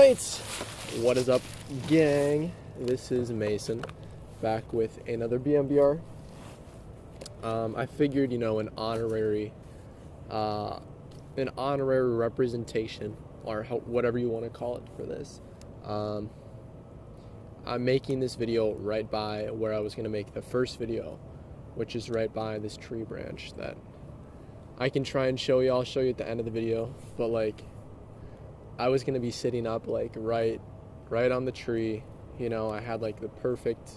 Alright, what is up, gang? This is Mason, back with another BMBR. I figured, an honorary representation, or whatever you want to call it for this. I'm making this video right by where I was going to make the first video, which is right by this tree branch that I can try and show you. I'll show you at the end of the video, but I was gonna be sitting up right on the tree. I had the perfect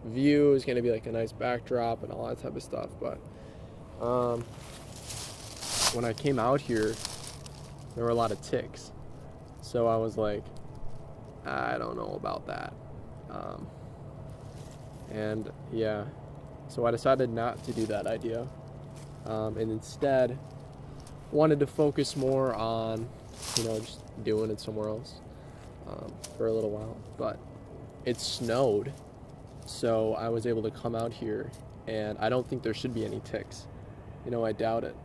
view. It was gonna be a nice backdrop and all that type of stuff. But when I came out here, there were a lot of ticks. So I was like, I don't know about that. And yeah, so I decided not to do that idea, and instead wanted to focus more on just doing it somewhere else for a little while. But it snowed, so I was able to come out here, and I don't think there should be any ticks. I doubt it.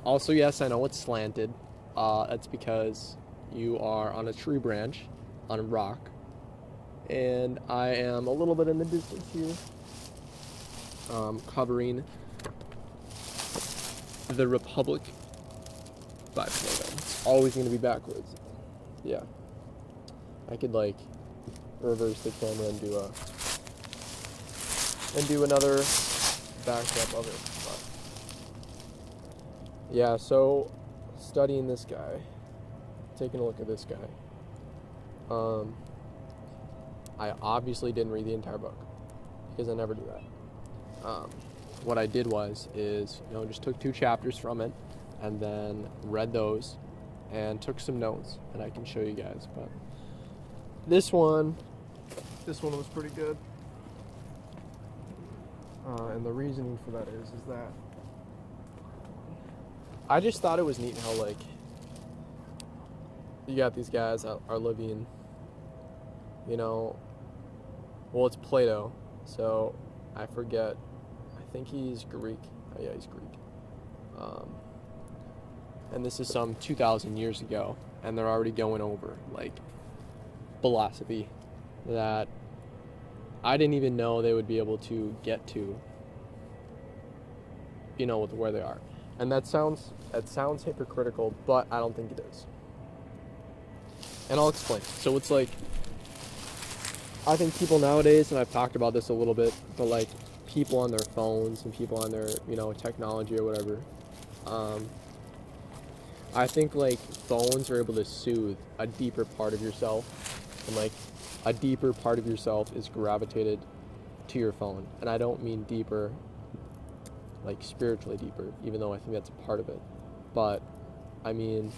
Also, yes, I know it's slanted. That's because you are on a tree branch, on a rock, and I am a little bit in the distance here, covering the Republic by Plato. It's always going to be backwards. Yeah. I could reverse the camera and do another backdrop of it. But yeah, so studying this guy, taking a look at this guy. I obviously didn't read the entire book because I never do that. What I did is just took 2 chapters from it, and then read those and took some notes, and I can show you guys. But this one was pretty good, and the reasoning for that is that I just thought it was neat how you got these guys that are living, well, it's Plato, so I forget, I think he's Greek. Oh yeah, he's Greek. And this is some 2,000 years ago, and they're already going over philosophy that I didn't even know they would be able to get to, with where they are. And that sounds hypocritical, but I don't think it is. And I'll explain. So it's I think people nowadays, and I've talked about this a little bit, but people on their phones and people on their, technology or whatever, I think phones are able to soothe a deeper part of yourself, and a deeper part of yourself is gravitated to your phone. And I don't mean deeper spiritually deeper, even though I think that's a part of it, but I mean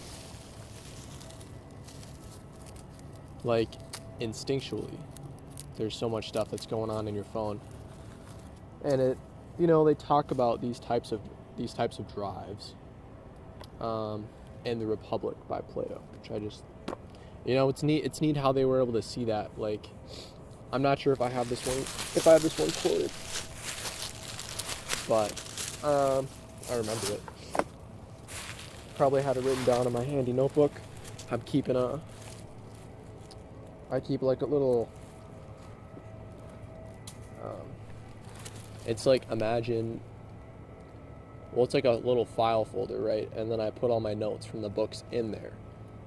instinctually. There's so much stuff that's going on in your phone, and it they talk about these types of drives in the Republic by Plato, which I just it's neat how they were able to see that. I'm not sure if I have this one quoted, but I remember it. Probably had it written down in my handy notebook. I keep a little it's imagine, well, it's a little file folder, right? And then I put all my notes from the books in there.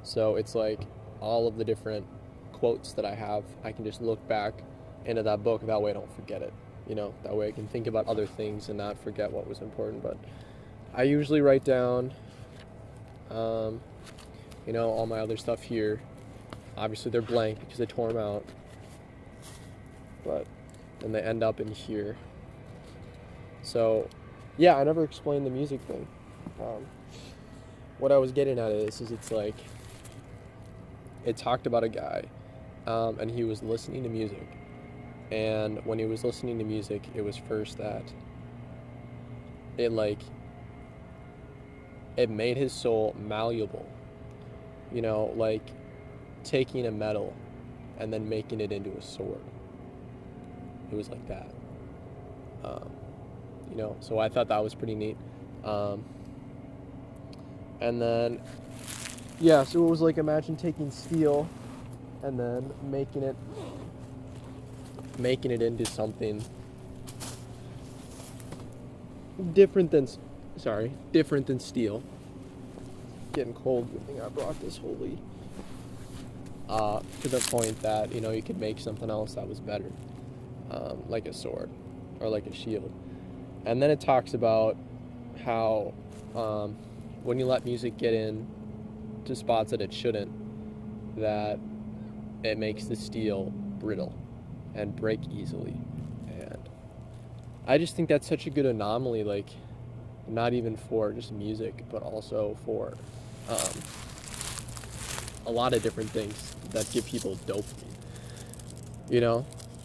So it's all of the different quotes that I have, I can just look back into that book. That way I don't forget it. That way I can think about other things and not forget what was important. But I usually write down, all my other stuff here. Obviously they're blank because I tore them out. But then they end up in here. So yeah, I never explained the music thing. What I was getting at is it's it talked about a guy, and he was listening to music. And when he was listening to music, it was first that it made his soul malleable. Taking a metal and then making it into a sword. It was like that. So I thought that was pretty neat. And then yeah, so it was like, imagine taking steel and then making it into something different than steel. Getting cold. Good thing I brought this holy. To the point that you could make something else that was better, like a sword or like a shield. And then it talks about how when you let music get in to spots that it shouldn't, that it makes the steel brittle and break easily. And I just think that's such a good anomaly, like not even for just music, but also for a lot of different things that give people dopamine.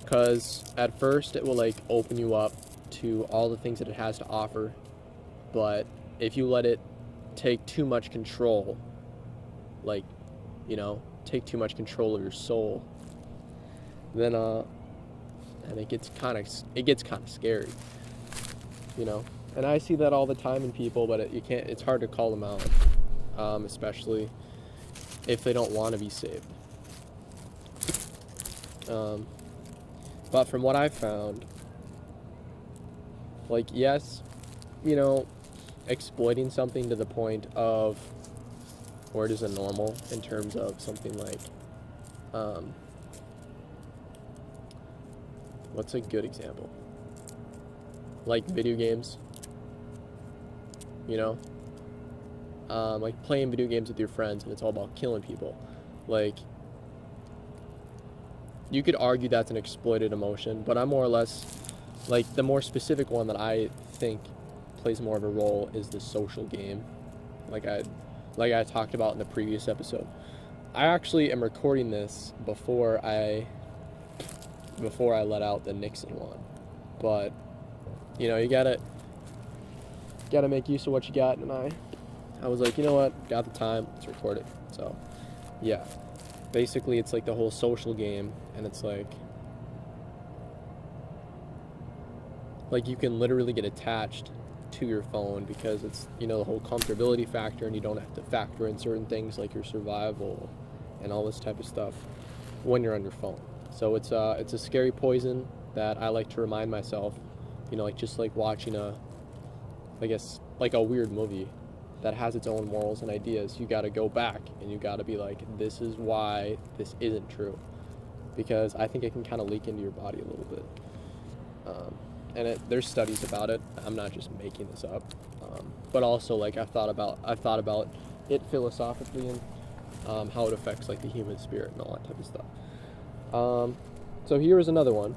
Because at first it will like open you up to all the things that it has to offer, but if you let it take too much control, like take too much control of your soul, then and it gets kind of scary, and I see that all the time in people, but it's hard to call them out, especially if they don't want to be saved. But from what I've found, like, yes, exploiting something to the point of where it is a normal, in terms of something like, what's a good example? Like video games, like playing video games with your friends and it's all about killing people. Like, you could argue that's an exploited emotion, but I'm more or less, like, the more specific one that I think plays more of a role is the social game. Like I talked about in the previous episode. I actually am recording this before I let out the Nixon one. But, you gotta make use of what you got, and I was like, you know what, got the time, let's record it. So, yeah. Basically, it's like the whole social game, and it's like you can literally get attached to your phone because it's, the whole comfortability factor, and you don't have to factor in certain things like your survival and all this type of stuff when you're on your phone. So it's a scary poison that I like to remind myself, just like watching a weird movie that has its own morals and ideas. You got to go back and you got to be like, this is why this isn't true, because I think it can kind of leak into your body a little bit. And there's studies about it. I'm not just making this up. But also, like, I've thought about it philosophically, and how it affects like the human spirit and all that type of stuff. So here is another one.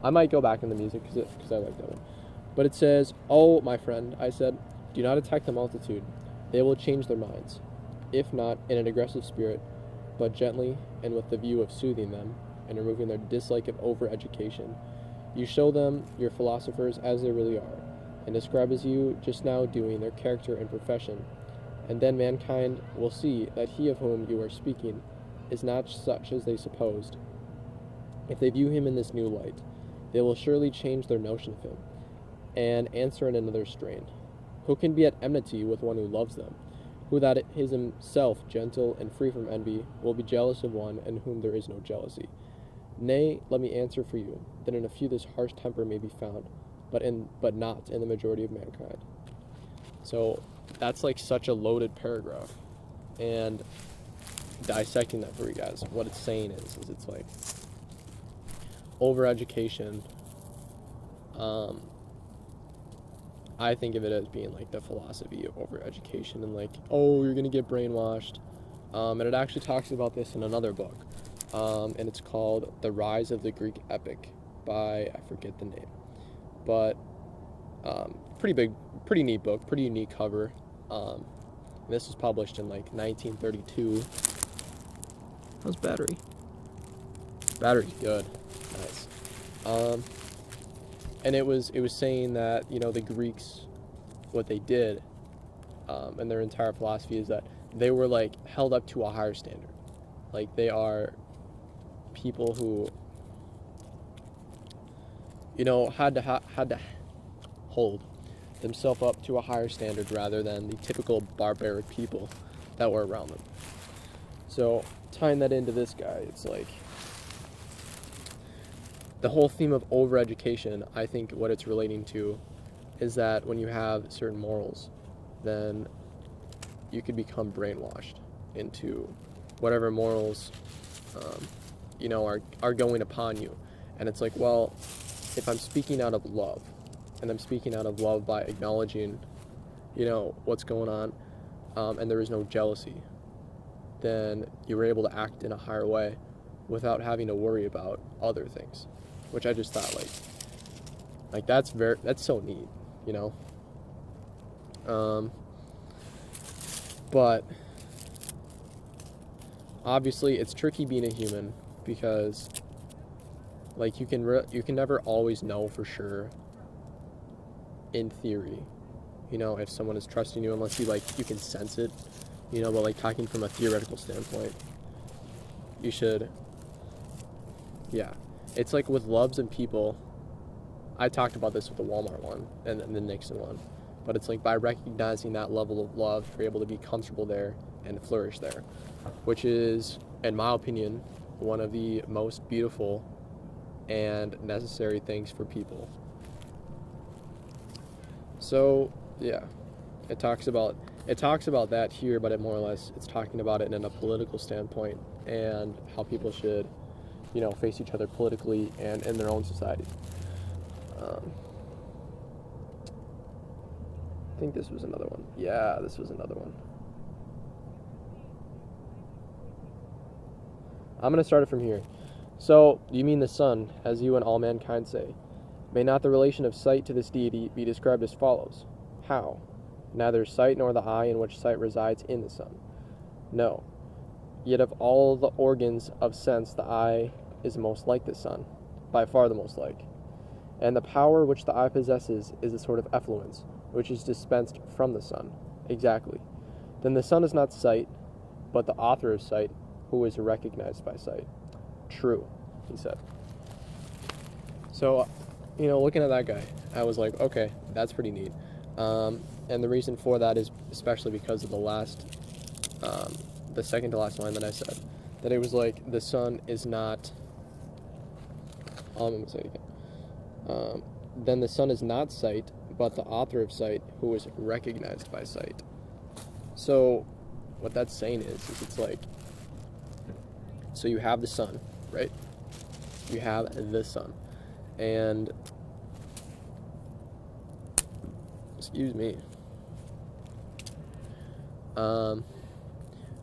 I might go back in the music because I like that one. But it says, "Oh, my friend," I said, "do not attack the multitude. They will change their minds. If not in an aggressive spirit, but gently and with the view of soothing them and removing their dislike of over-education. You show them your philosophers as they really are, and describe as you just now doing their character and profession, and then mankind will see that he of whom you are speaking is not such as they supposed. If they view him in this new light, they will surely change their notion of him, and answer in another strain. Who can be at enmity with one who loves them? Who that is himself gentle and free from envy will be jealous of one in whom there is no jealousy? Nay, let me answer for you, that in a few this harsh temper may be found, but not in the majority of mankind." So that's like such a loaded paragraph. And dissecting that for you guys, what it's saying is it's like overeducation. I think of it as being like the philosophy of overeducation, and like, oh, you're gonna get brainwashed. And it actually talks about this in another book. And it's called The Rise of the Greek Epic by, I forget the name, but pretty neat book, pretty unique cover. This was published in like 1932. How's battery? Battery's good. Nice. And it was saying that, the Greeks, what they did, and their entire philosophy is that they were like held up to a higher standard. Like, they are people who, had to hold themselves up to a higher standard rather than the typical barbaric people that were around them. So tying that into this guy, it's like the whole theme of overeducation, I think what it's relating to is that when you have certain morals, then you could become brainwashed into whatever morals, are going upon you. And it's like, well, if I'm speaking out of love, and I'm speaking out of love by acknowledging, what's going on, and there is no jealousy, then you were able to act in a higher way without having to worry about other things, which I just thought like that's so neat, but obviously it's tricky being a human because like you can never always know for sure in theory, if someone is trusting you unless you can sense it, but like talking from a theoretical standpoint, you should, yeah. It's like with loves and people, I talked about this with the Walmart one and the Nixon one, but it's like by recognizing that level of love, you're able to be comfortable there and flourish there, which is, in my opinion, one of the most beautiful and necessary things for people. So, yeah, it talks about that here, but it more or less, it's talking about it in a political standpoint and how people should, face each other politically and in their own society. I think this was another one. Yeah, this was another one. I'm going to start it from here. So, you mean the sun, as you and all mankind say. May not the relation of sight to this deity be described as follows? How? Neither sight nor the eye in which sight resides in the sun. No. Yet of all the organs of sense, the eye is most like the sun, by far the most like. And the power which the eye possesses is a sort of effluence, which is dispensed from the sun. Exactly. Then the sun is not sight, but the author of sight, who is recognized by sight. True, he said. So, looking at that guy, I was like, okay, that's pretty neat. And the reason for that is especially because of the second to last line that I said, that it was like the sun is not. I'm going to say it again. Then the sun is not sight, but the author of sight, who is recognized by sight. So, what that's saying is it's like, so you have the sun, right? You have the sun, and excuse me.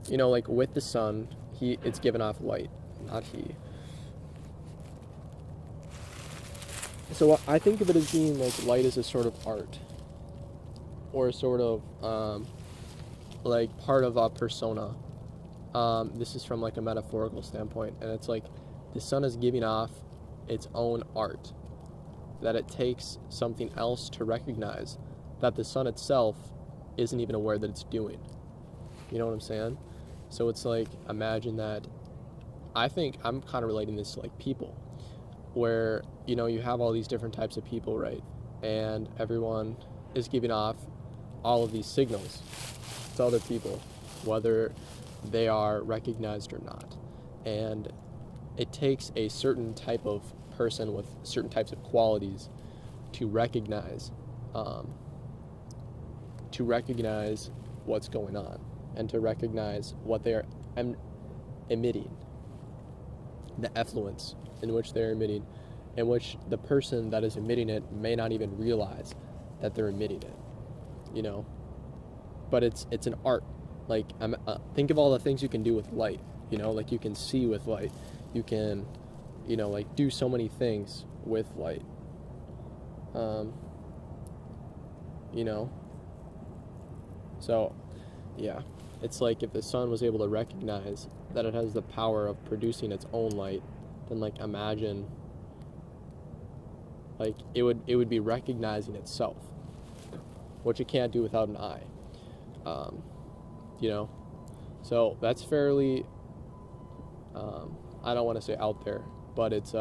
Like with the sun, it's given off light, not he. So I think of it as being like light is a sort of art, or a sort of like part of a persona. This is from like a metaphorical standpoint, and it's like the sun is giving off its own art, that it takes something else to recognize that the sun itself isn't even aware that it's doing. You know what I'm saying? So it's like, imagine that, I think I'm kind of relating this to like people, where, you have all these different types of people, right? And everyone is giving off all of these signals to other people, whether they are recognized or not. And it takes a certain type of person with certain types of qualities to recognize what's going on, and to recognize what they are emitting, the effluence in which they're emitting, in which the person that is emitting it may not even realize that they're emitting it, but it's an art. Like, think of all the things you can do with light, like you can see with light, you can, like do so many things with light, so, yeah, it's like if the sun was able to recognize that it has the power of producing its own light, then like imagine, like it would be recognizing itself, which it can't do without an eye. So that's fairly, I don't want to say out there, but it's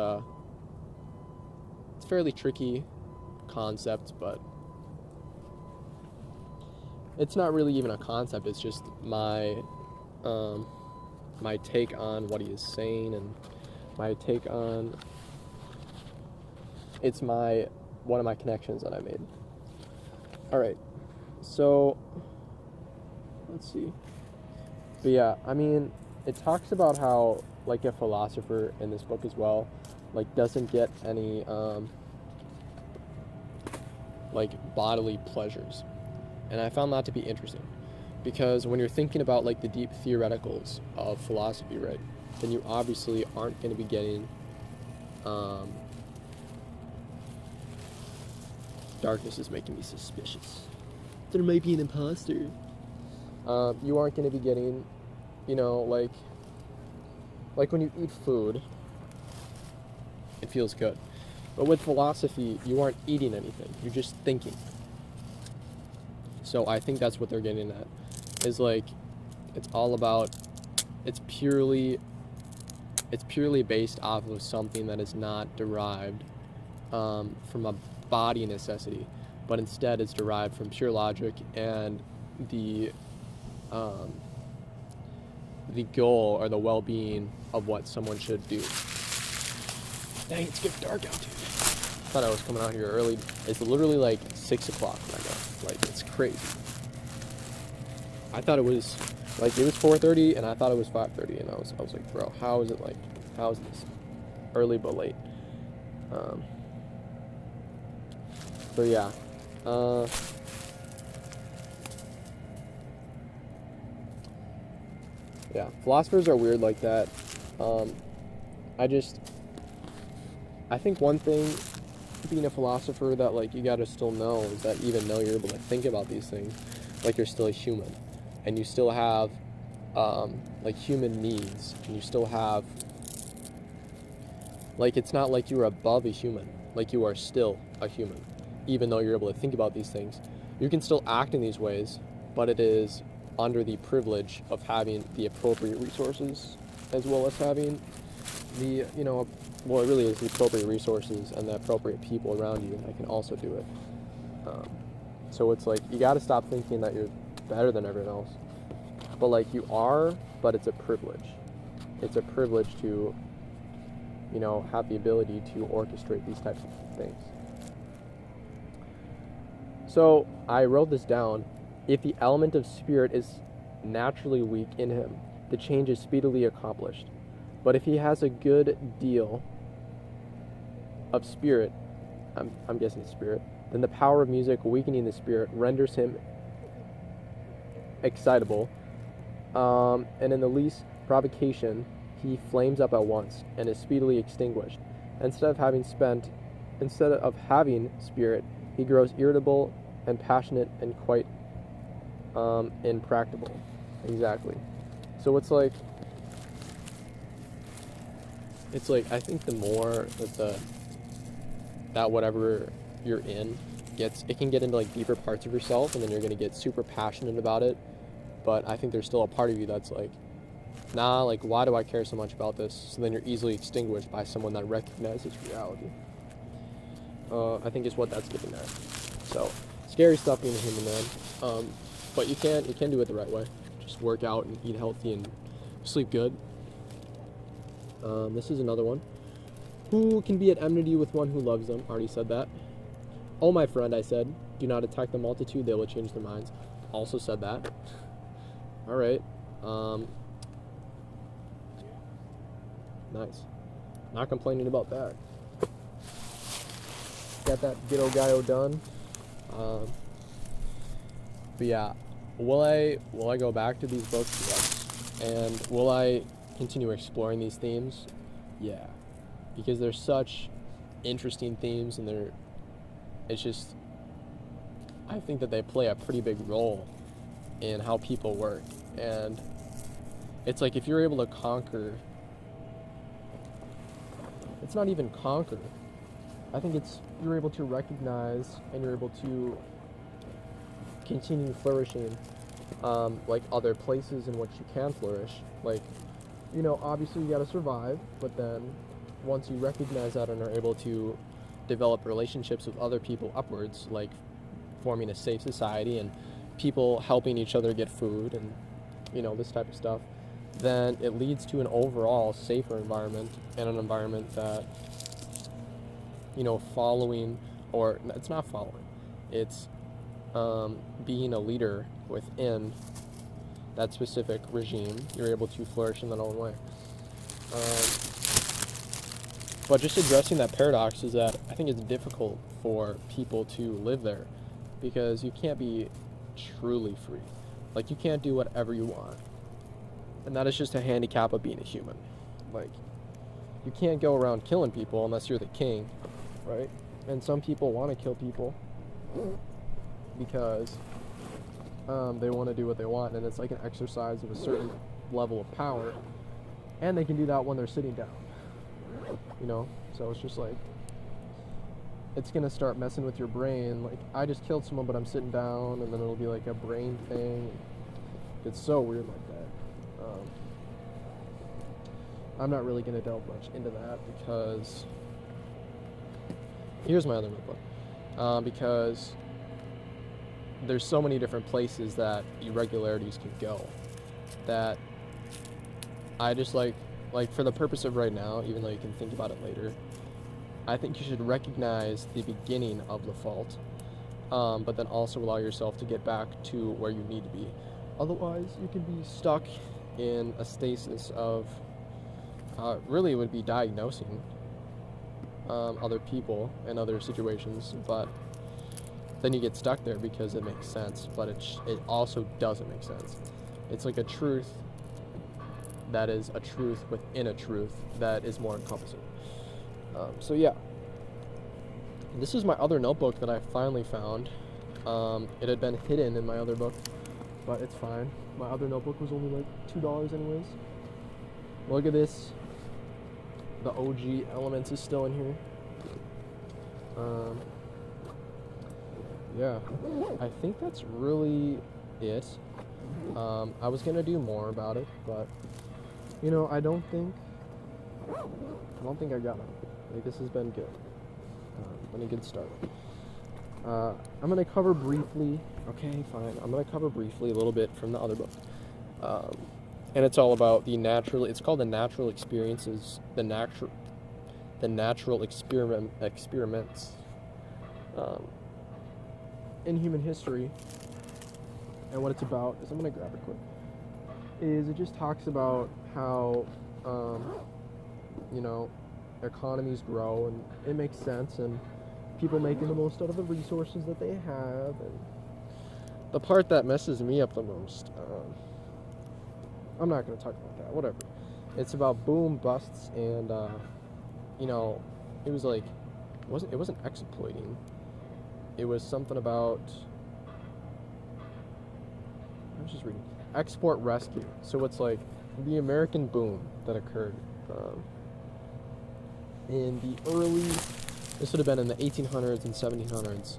fairly tricky concept, but it's not really even a concept. It's just my my take on what he is saying, and my take on it's my one of my connections that I made. All right, so let's see. But yeah, I mean, it talks about how like a philosopher in this book as well, like doesn't get any like bodily pleasures, and I found that to be interesting, because when you're thinking about like the deep theoreticals of philosophy, right, then you obviously aren't going to be getting darkness is making me suspicious. There might be an imposter. You aren't going to be getting, you know, like when you eat food, it feels good. But with philosophy, you aren't eating anything. You're just thinking. So I think that's what they're getting at. Is like, it's all about, it's purely based off of something that is not derived from a body necessity, but instead is derived from pure logic and the goal or the well-being of what someone should do. Dang, it's getting dark out, dude. I thought I was coming out here early. It's literally like 6 o'clock right now. Like, it's crazy. I thought it was 4:30 and I thought it was 5:30, and I was like, bro, how is this early but late? So yeah. Yeah, philosophers are weird like that. I think one thing being a philosopher that like you gotta still know is that even though you're able to think about these things, like you're still a human, and you still have like human needs, and you still have like, it's not like you're above a human, like you are still a human, even though you're able to think about these things. You can still act in these ways, but it is under the privilege of having the appropriate resources, as well as having the, you know, well, it really is the appropriate resources and the appropriate people around you that can also do it. So it's like, you got to stop thinking that you're better than everyone else. But like, you are, but it's a privilege. It's a privilege to, you know, have the ability to orchestrate these types of things. So I wrote this down. If the element of spirit is naturally weak in him, the change is speedily accomplished. But if he has a good deal of spirit, I'm guessing spirit, then the power of music weakening the spirit renders him excitable, and in the least provocation he flames up at once and is speedily extinguished. Instead of having spirit, he grows irritable and passionate and quite impractical. Exactly. So it's like I think the more that whatever you're in it can get into like deeper parts of yourself, and then you're going to get super passionate about it. But I think there's still a part of you that's like, nah, like, why do I care so much about this? So then you're easily extinguished by someone that recognizes reality. I think is what that's getting at. So scary stuff being a human, man. But you can do it the right way. Just work out and eat healthy and sleep good. This is another one. Who can be at enmity with one who loves them? Already said that. Oh, my friend, I said, do not attack the multitude, they will change their minds. Also said that. All right. Nice. Not complaining about that. Got that ghetto guy done. But yeah, will I go back to these books? Yes. And will I continue exploring these themes? Yeah. Because they're such interesting themes, and I think that they play a pretty big role in how people work. And it's like, if you're able to conquer, it's not even conquer. I think you're able to recognize, and you're able to continue flourishing, like other places in which you can flourish. Like, you know, obviously you gotta survive, but then once you recognize that and are able to develop relationships with other people upwards, like forming a safe society and people helping each other get food and, this type of stuff, then it leads to an overall safer environment and an environment that, following, or it's not following, it's being a leader within that specific regime, you're able to flourish in that own way. But just addressing that paradox is that I think it's difficult for people to live there because you can't be truly free. Like, you can't do whatever you want. And that is just a handicap of being a human. Like, you can't go around killing people unless you're the king, right? And some people want to kill people because they want to do what they want, and it's like an exercise of a certain level of power, and they can do that when they're sitting down, so it's just like, it's gonna start messing with your brain. Like, I just killed someone but I'm sitting down, and then it'll be like a brain thing. It's so weird like that. I'm not really gonna delve much into that because here's my other notebook, because there's so many different places that irregularities can go that I just like for the purpose of right now, even though you can think about it later, I think you should recognize the beginning of the fault, but then also allow yourself to get back to where you need to be. Otherwise, you can be stuck in a stasis of, really it would be diagnosing other people and other situations, but then you get stuck there because it makes sense, but it also doesn't make sense. It's like a truth that is a truth within a truth that is more encompassing. So yeah, this is my other notebook that I finally found. It had been hidden in my other book, but it's fine. My other notebook was only like $2 anyways. Look at this. The OG Elements is still in here. Yeah, I think that's really it. I was gonna do more about it, but I don't think I got it. Like, this has been good. Been a good start. I'm gonna cover briefly. Okay, fine. I'm gonna cover briefly a little bit from the other book, and it's all about it's called the natural experiences, the natural experiments in human history. And what it's about is, I'm gonna grab it quick, is it just talks about how economies grow, and it makes sense, and people making the most out of the resources that they have. And the part that messes me up the most, I'm not going to talk about that, whatever. It's about boom busts, and it was like, it wasn't exploiting, it was something about, I was just reading, export rescue. So it's like the American boom that occurred in the this would have been in the 1800s and 1700s.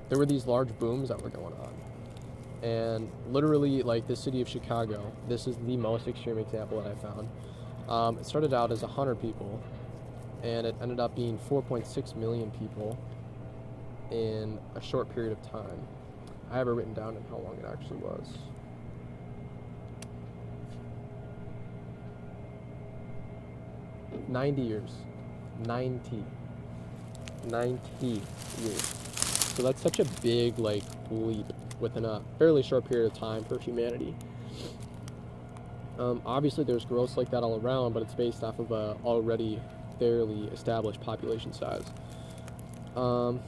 There were these large booms that were going on, and literally, like, the city of Chicago, this is the most extreme example that I found. It started out as 100 people, and it ended up being 4.6 million people in a short period of time. I have it written down in how long it actually was. $90 years. 90 years. So that's such a big, like, leap within a fairly short period of time for humanity. Obviously there's growth like that all around, but it's based off of a already fairly established population size. So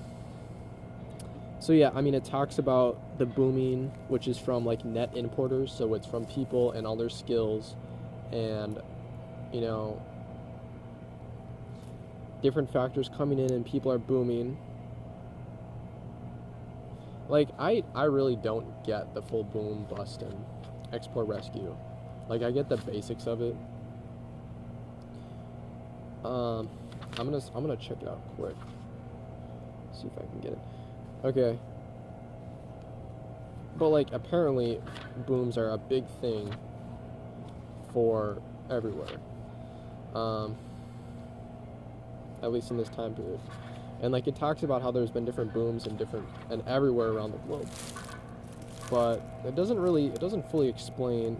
yeah, I mean, it talks about the booming, which is from, like, net importers, so it's from people and all their skills, and different factors coming in, and people are booming. Like, I really don't get the full boom bust and export rescue. Like, I get the basics of it. I'm gonna check it out quick. See if I can get it. Okay. But, like, apparently booms are a big thing for everywhere. At least in this time period. And, like, it talks about how there's been different booms and everywhere around the globe. but it doesn't fully explain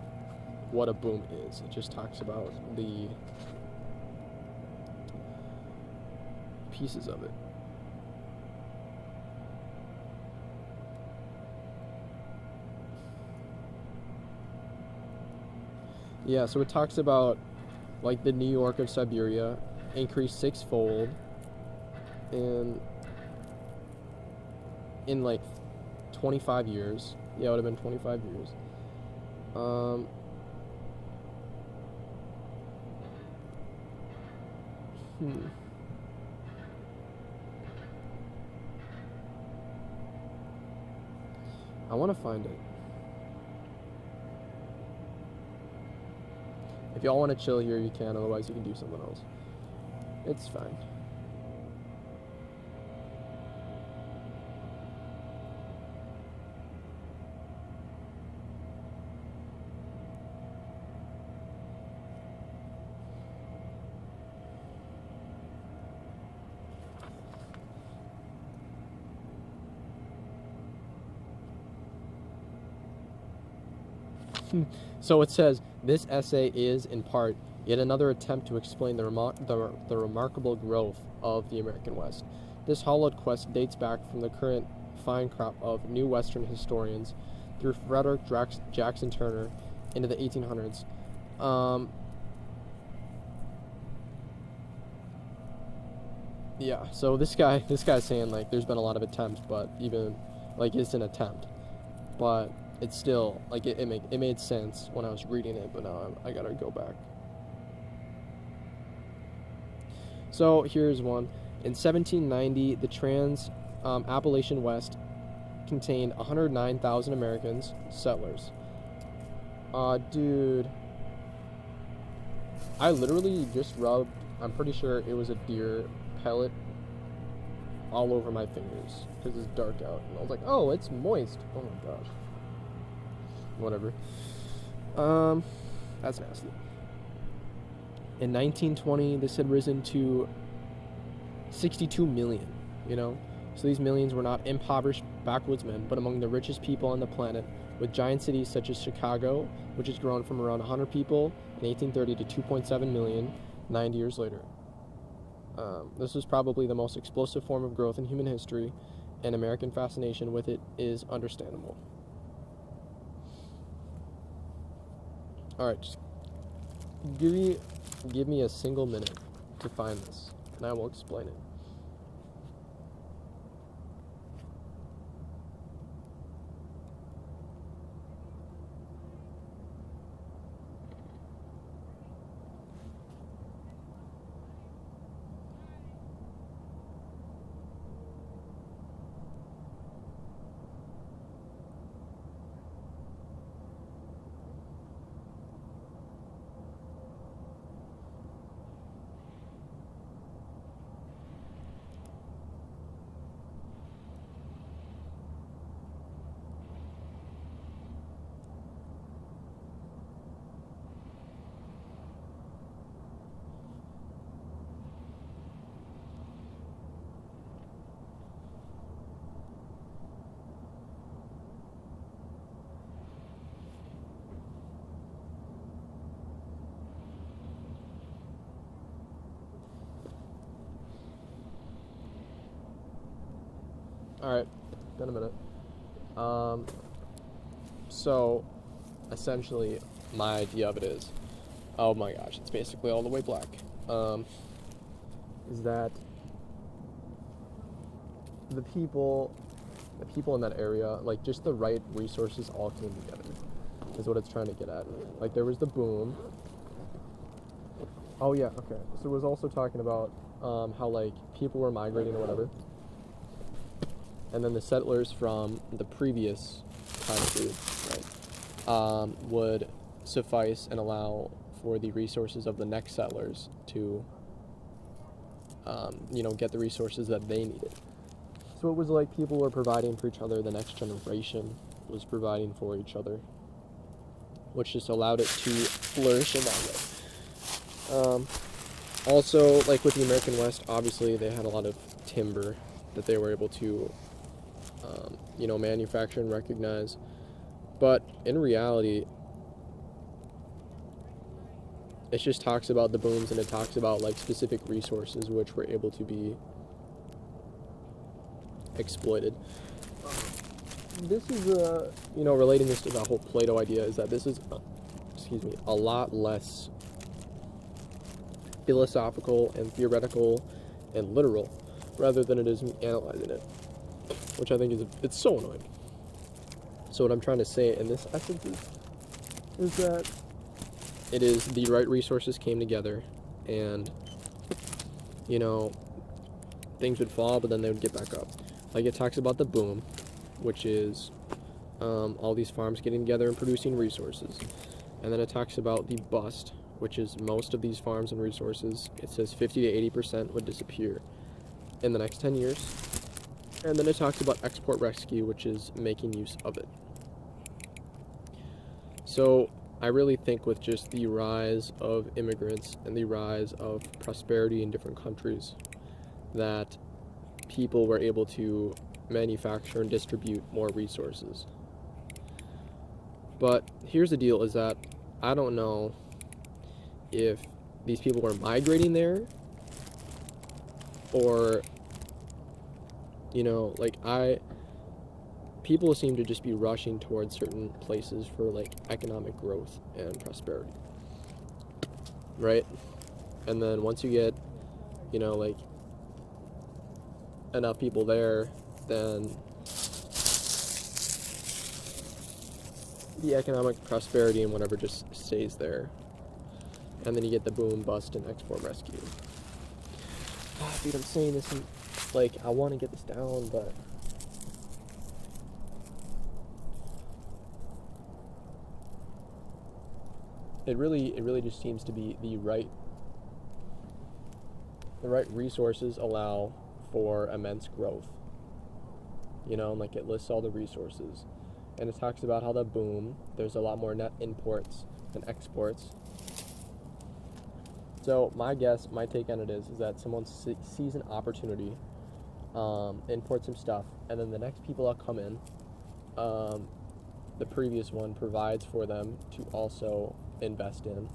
what a boom is. It just talks about the pieces of it. Yeah, so it talks about like the New York of Siberia increased sixfold in like 25 years. Yeah, it would have been 25 years. I want to find it. If y'all want to chill here, you can. Otherwise, you can do something else. It's fine. So it says, this essay is, in part, yet another attempt to explain the remarkable growth of the American West. This hollowed quest dates back from the current fine crop of new Western historians through Frederick Jackson Turner into the 1800s. Yeah, so this guy's saying, like, there's been a lot of attempts, but even, like, it's an attempt. But it's still, like, it made sense when I was reading it, but now I gotta go back. So here's one. In 1790, the Appalachian West contained 109,000 Americans, settlers. Dude, I literally just rubbed, I'm pretty sure it was a deer pellet, all over my fingers because it's dark out, and I was like, oh, it's moist. Oh my gosh. Whatever. That's nasty. In 1920, this had risen to 62 million, So these millions were not impoverished backwoodsmen, but among the richest people on the planet, with giant cities such as Chicago, which has grown from around 100 people in 1830 to 2.7 million 90 years later. This was probably the most explosive form of growth in human history, and American fascination with it is understandable. Alright, just give me a single minute to find this, and I will explain it. Alright, been a minute. So, essentially, my idea of it is, oh my gosh, it's basically all the way black, is that the people in that area, like, just the right resources all came together, is what it's trying to get at. Like, there was the boom. Oh yeah, okay. So it was also talking about how, like, people were migrating or whatever, and then the settlers from the previous time period, right, would suffice and allow for the resources of the next settlers to, get the resources that they needed. So it was like people were providing for each other, the next generation was providing for each other, which just allowed it to flourish in that way. Also, like with the American West, obviously they had a lot of timber that they were able to manufacture and recognize. But in reality, it just talks about the booms, and it talks about like specific resources which were able to be exploited. This is relating this to the whole Plato idea, is that this is a lot less philosophical and theoretical and literal rather than it is me analyzing it, which I think it's so annoying. So what I'm trying to say in this essence is that it is the right resources came together, and things would fall, but then they would get back up. Like it talks about the boom, which is all these farms getting together and producing resources. And then it talks about the bust, which is most of these farms and resources. It says 50 to 80% would disappear in the next 10 years. And then it talks about export rescue, which is making use of it. So I really think with just the rise of immigrants and the rise of prosperity in different countries, that people were able to manufacture and distribute more resources. But here's the deal, is that I don't know if these people were migrating there or, people seem to just be rushing towards certain places for like economic growth and prosperity, right? And then once you get, enough people there, then the economic prosperity and whatever just stays there. And then you get the boom, bust, and export rescue. Dude, I'm saying this and, I want to get this down, but it really just seems to be the right resources allow for immense growth. It lists all the resources. And it talks about how the boom, there's a lot more net imports than exports. So my take on it is that someone sees an opportunity, imports some stuff, and then the next people that come in, the previous one provides for them to also invest in,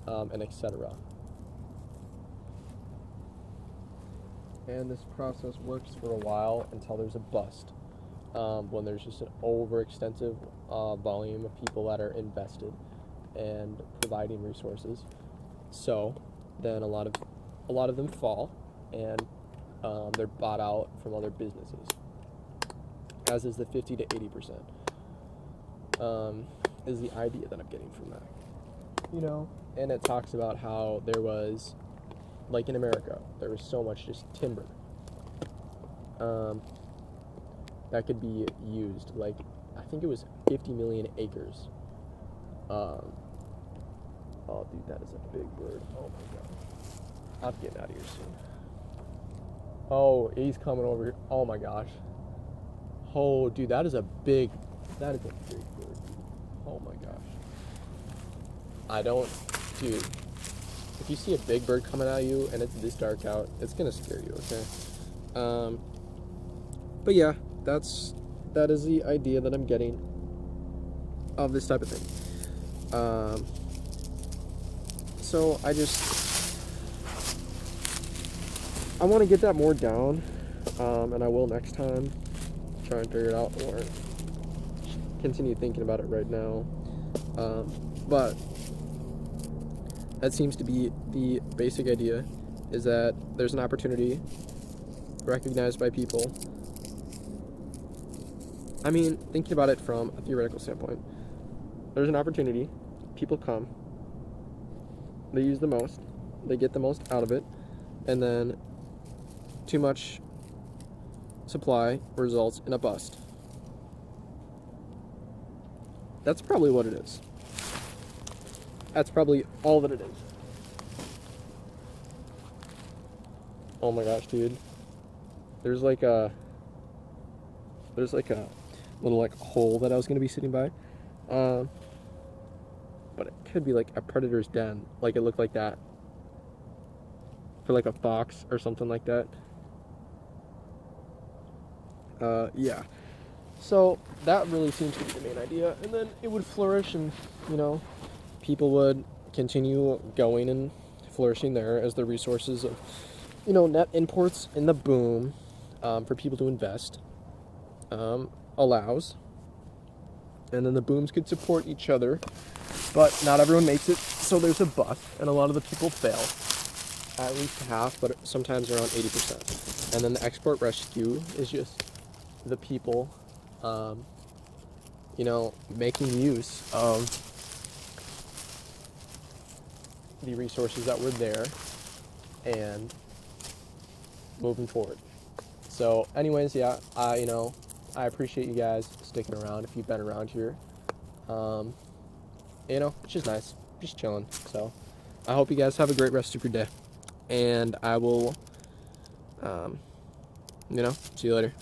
and etc. And this process works for a while until there's a bust, when there's just an overextensive volume of people that are invested and providing resources. So then a lot of them fall, and they're bought out from other businesses, as is the 50 to 80%, is the idea that I'm getting from that. And it talks about how there was, like in America, there was so much just timber that could be used. Like, I think it was 50 million acres. Oh, dude, that is a big bird. Oh my god. I'm getting out of here soon. Oh, he's coming over here. Oh my gosh. Oh, dude, that is a big bird. Oh my gosh. Dude, if you see a big bird coming at you and it's this dark out, it's gonna scare you, okay? But yeah, that is the idea that I'm getting of this type of thing. So I want to get that more down, and I will next time try and figure it out, or continue thinking about it right now. But that seems to be the basic idea, is that there's an opportunity recognized by people. I mean, thinking about it from a theoretical standpoint, there's an opportunity, people come, they use the most, they get the most out of it, and then too much supply results in a bust. That's probably what it is. That's probably all that it is. Oh my gosh, dude. There's like a little hole that I was gonna be sitting by. But it could be like a predator's den. Like, it looked like that. For like a fox or something like that. Yeah. So that really seems to be the main idea, and then it would flourish, and people would continue going and flourishing there as the resources of net imports in the boom for people to invest allows, and then the booms could support each other, but not everyone makes it, so there's a bust, and a lot of the people fail, at least half, but sometimes around 80%. And then the export rescue is just the people making use of the resources that were there and moving forward. So anyways, yeah, I appreciate you guys sticking around if you've been around here. It's just nice, just chilling. So I hope you guys have a great rest of your day, and I will see you later.